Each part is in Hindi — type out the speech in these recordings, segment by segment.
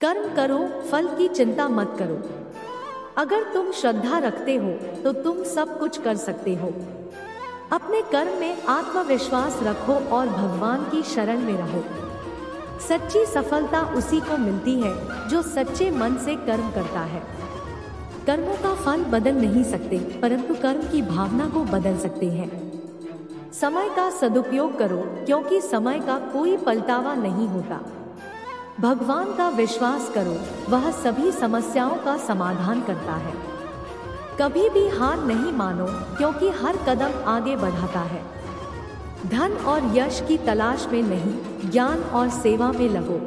कर्म करो, फल की चिंता मत करो। अगर तुम श्रद्धा रखते हो तो तुम सब कुछ कर सकते हो। अपने कर्म में आत्मविश्वास रखो और भगवान की शरण में रहो। सच्ची सफलता उसी को मिलती है जो सच्चे मन से कर्म करता है। कर्मों का फल बदल नहीं सकते, परंतु कर्म की भावना को बदल सकते हैं। समय का सदुपयोग करो, क्योंकि समय का कोई पलटावा नहीं होता। भगवान का विश्वास करो, वह सभी समस्याओं का समाधान करता है। कभी भी हार नहीं मानो, क्योंकि हर कदम आगे बढ़ाता है। धन और यश की तलाश में नहीं, ज्ञान और सेवा में लगो।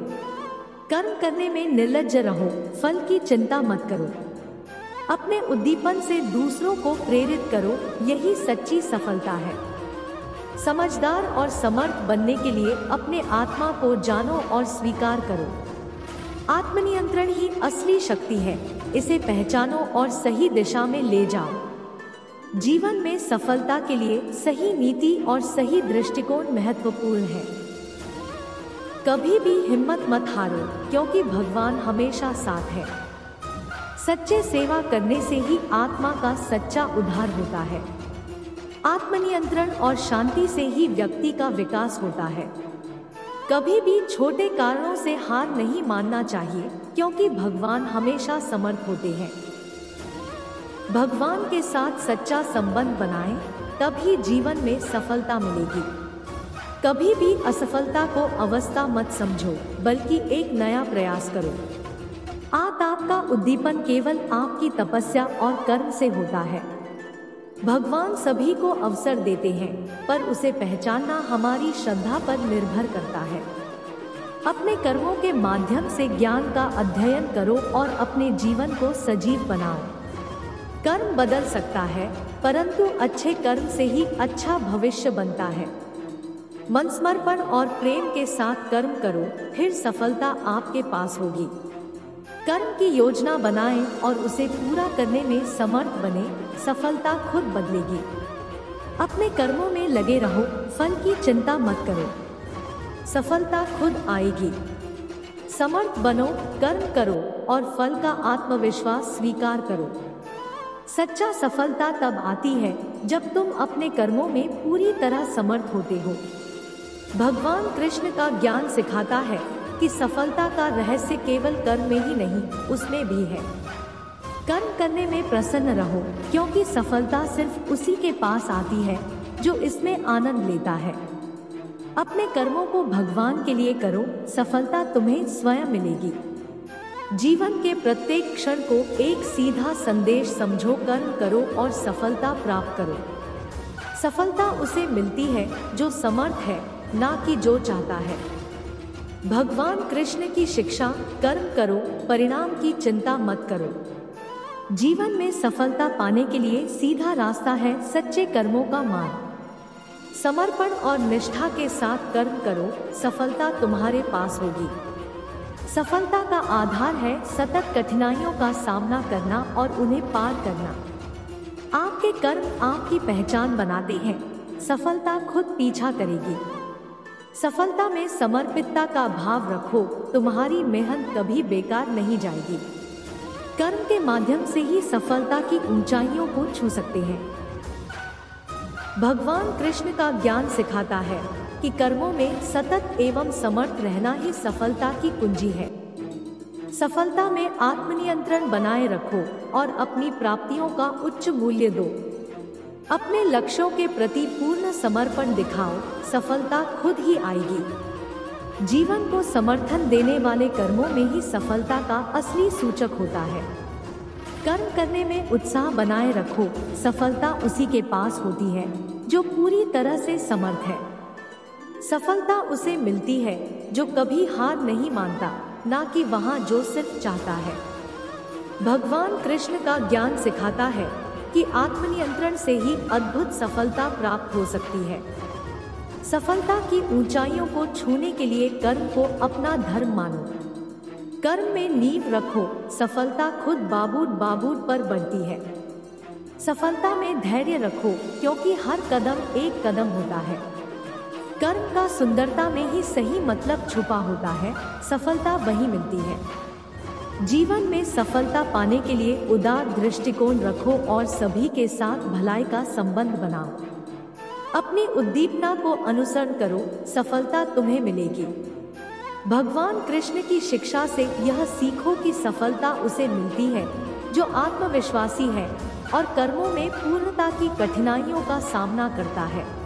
कर्म करने में निर्लज्ज रहो, फल की चिंता मत करो। अपने उद्दीपन से दूसरों को प्रेरित करो, यही सच्ची सफलता है। समझदार और समर्थ बनने के लिए अपने आत्मा को जानो और स्वीकार करो। आत्मनियंत्रण ही असली शक्ति है, इसे पहचानो और सही दिशा में ले जाओ। जीवन में सफलता के लिए सही नीति और सही दृष्टिकोण महत्वपूर्ण है। कभी भी हिम्मत मत हारो, क्योंकि भगवान हमेशा साथ है। सच्चे सेवा करने से ही आत्मा का सच्चा उद्धार होता है। आत्मनियंत्रण और शांति से ही व्यक्ति का विकास होता है। कभी भी छोटे कारणों से हार नहीं मानना चाहिए, क्योंकि भगवान हमेशा समर्थ होते हैं। भगवान के साथ सच्चा संबंध बनाएं, तभी जीवन में सफलता मिलेगी। कभी भी असफलता को अवस्था मत समझो, बल्कि एक नया प्रयास करो। आपका उद्दीपन केवल आपकी तपस्या और कर्म से होता है। भगवान सभी को अवसर देते हैं, पर उसे पहचानना हमारी श्रद्धा पर निर्भर करता है। अपने कर्मों के माध्यम से ज्ञान का अध्ययन करो और अपने जीवन को सजीव बनाओ। कर्म बदल सकता है, परंतु अच्छे कर्म से ही अच्छा भविष्य बनता है। मन समर्पण और प्रेम के साथ कर्म करो, फिर सफलता आपके पास होगी। कर्म की योजना बनाएं और उसे पूरा करने में समर्थ बने, सफलता खुद बदलेगी। अपने कर्मों में लगे रहो, फल की चिंता मत करो, सफलता खुद आएगी। समर्थ बनो, कर्म करो और फल का आत्मविश्वास स्वीकार करो। सच्चा सफलता तब आती है जब तुम अपने कर्मों में पूरी तरह समर्थ होते हो। भगवान कृष्ण का ज्ञान सिखाता है कि सफलता का रहस्य केवल कर्म में ही नहीं, उसमें भी है। कर्म करने में प्रसन्न रहो, क्योंकि सफलता सिर्फ उसी के पास आती है जो इसमें आनंद लेता है। अपने कर्मों को भगवान के लिए करो, सफलता तुम्हें स्वयं मिलेगी। जीवन के प्रत्येक क्षण को एक सीधा संदेश समझो, कर्म करो और सफलता प्राप्त करो। सफलता उसे मिलती है जो समर्थ है, ना कि जो चाहता है। भगवान कृष्ण की शिक्षा, कर्म करो, परिणाम की चिंता मत करो। जीवन में सफलता पाने के लिए सीधा रास्ता है सच्चे कर्मों का मार्ग। समर्पण और निष्ठा के साथ कर्म करो, सफलता तुम्हारे पास होगी। सफलता का आधार है सतत कठिनाइयों का सामना करना और उन्हें पार करना। आपके कर्म आपकी पहचान बनाते हैं, सफलता खुद पीछा करेगी। सफलता में समर्पितता का भाव रखो, तुम्हारी मेहनत कभी बेकार नहीं जाएगी। कर्म के माध्यम से ही सफलता की ऊंचाइयों को छू सकते हैं। भगवान कृष्ण का ज्ञान सिखाता है कि कर्मों में सतत एवं समर्थ रहना ही सफलता की कुंजी है। सफलता में आत्मनियंत्रण बनाए रखो और अपनी प्राप्तियों का उच्च मूल्य दो। अपने लक्ष्यों के प्रति पूर्ण समर्पण दिखाओ, सफलता खुद ही आएगी। जीवन को समर्थन देने वाले कर्मों में ही सफलता का असली सूचक होता है। कर्म करने में उत्साह बनाए रखो, सफलता उसी के पास होती है जो पूरी तरह से समर्थ है। सफलता उसे मिलती है जो कभी हार नहीं मानता, ना कि वहाँ जो सिर्फ चाहता है। भगवान कृष्ण का ज्ञान सिखाता है कि आत्मनियंत्रण से ही अद्भुत सफलता प्राप्त हो सकती है। सफलता की ऊंचाइयों को छूने के लिए कर्म को अपना धर्म मानो। कर्म में नींव रखो, सफलता खुद बाबूद बाबूद पर बढ़ती है। सफलता में धैर्य रखो, क्योंकि हर कदम एक कदम होता है। कर्म का सुंदरता में ही सही मतलब छुपा होता है, सफलता वही मिलती है। जीवन में सफलता पाने के लिए उदार दृष्टिकोण रखो और सभी के साथ भलाई का संबंध बनाओ। अपनी उद्दीपना को अनुसरण करो, सफलता तुम्हें मिलेगी। भगवान कृष्ण की शिक्षा से यह सीखो कि सफलता उसे मिलती है जो आत्मविश्वासी है और कर्मों में पूर्णता की कठिनाइयों का सामना करता है।